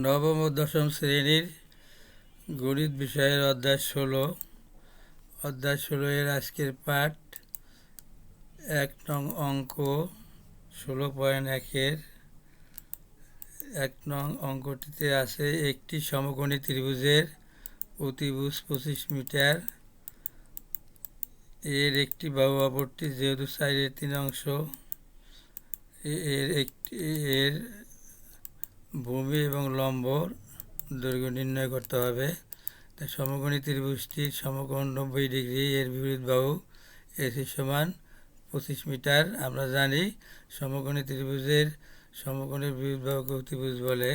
নবম ও দশম শ্রেণীর গণিত বিষয়ের অধ্যায় ১৬ এর আজকের পাঠ ১ নং অঙ্ক ১৬.১-এর ১ নং অঙ্কটিতে আছে একটি সমকোণী ত্রিভুজের অতিভুজ ২৫ মিটার, এর একটি বাহু অপরটি যেহেতু সাইডের ৩ অংশ, এর ভূমি এবং লম্ব দৈর্ঘ্য নির্ণয় করতে হবে। তাই সমকোণী ত্রিভুজটির সমকোণ ৯০ ডিগ্রি, এর বিপরীত বাহু এসি সমান ২৫ মিটার। আমরা জানি সমকোণী ত্রিভুজের সমকোণের বিপরীত বাহুকে অতিভুজ বলে।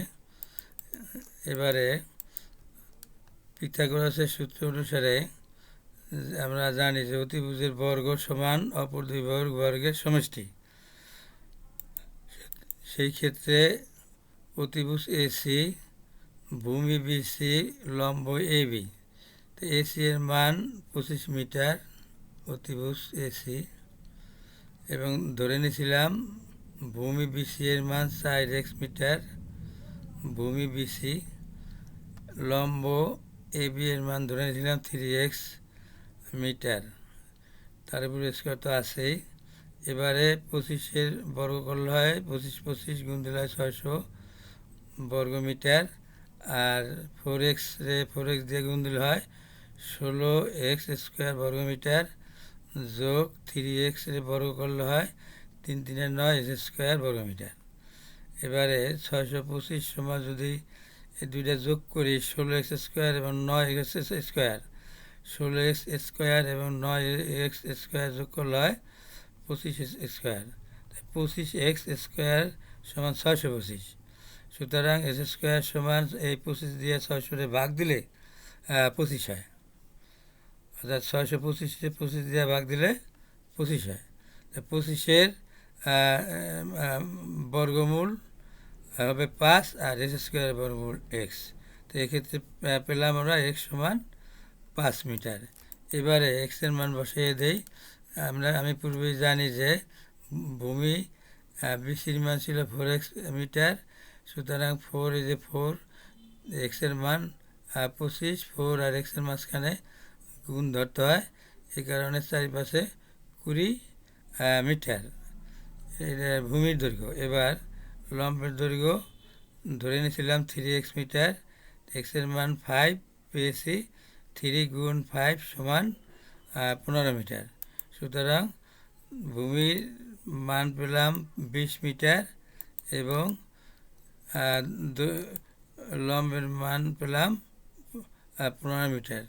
এবারে পিথাগোরাসের সূত্র অনুসারে আমরা জানি যে অতিভুজের বর্গ সমান অপর দুই বাহুর বর্গের সমষ্টি। সেই ক্ষেত্রে অতিভুজ এসি, ভূমি বিসি, লম্ব এবি। তো এসি এর মান ২৫ মিটার, অতিভুজ এসি, এবং ধরে নিয়েছিলাম ভূমি বিসি এর মান 4x মিটার, ভূমি বিসি। লম্ব এবি এর মান ধরে নিয়েছিলাম 3x মিটার। তার উপরে স্কোয়ার তো আছেই। এবারে 25-এর বর্গ করলে হয় 25 গুণ দিলে হয় 600 বর্গ মিটার, আর 4x দিয়ে গুণ দিলে হয় 16x স্কোয়ার বর্গ মিটার, যোগ 3x বর্গ করলে হয় 3 3 9 স্কোয়ার বর্গ মিটার। এবারে 625 সমান যদি এই দুইটা যোগ করি 16x স্কোয়ার এবং 9x স্কোয়ার, 16x স্কোয়ার এবং 9x স্কোয়ার যোগ করলে হয় 25 স্কোয়ার। 25x স্কোয়ার সমান 625। সুতরাং এস স্কোয়ার সমান এই 25 দিয়ে 600 ভাগ দিলে 25 হয়, অর্থাৎ 625-এ 25 দিয়ে ভাগ দিলে 25 হয়। 25-এর বর্গমূল হবে 5, আর এস স্কোয়ার বর্গমূল এক্স। তো এক্ষেত্রে পেলাম আমরা এক্স সমান 5 মিটার। এবারে এক্সের মান বসিয়ে দেই। আমি পূর্বেই জানি যে ভূমি বিসির মান ছিল 4x মিটার, সুতরাং 4 এক্সের মান 25, 4 আর এক্সের মাঝখানে গুণ ধরতে হয়, এই কারণে চারিপাশে 20 মিটার এটা ভূমির দৈর্ঘ্য। এবার লম্বের দৈর্ঘ্য ধরে নিয়েছিলাম 3x মিটার, এক্সের মান 5 পেয়েছি, 3 গুণ 5 সমান 15 মিটার। সুতরাং ভূমির মান পেলাম 20 মিটার এবং লম্বের মান পেলাম 15 মিটার।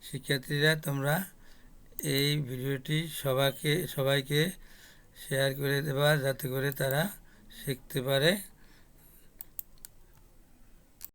শিক্ষার্থীরা, তোমরা এই ভিডিওটি সবাইকে শেয়ার করে দেবা, যাতে করে তারা শিখতে পারে।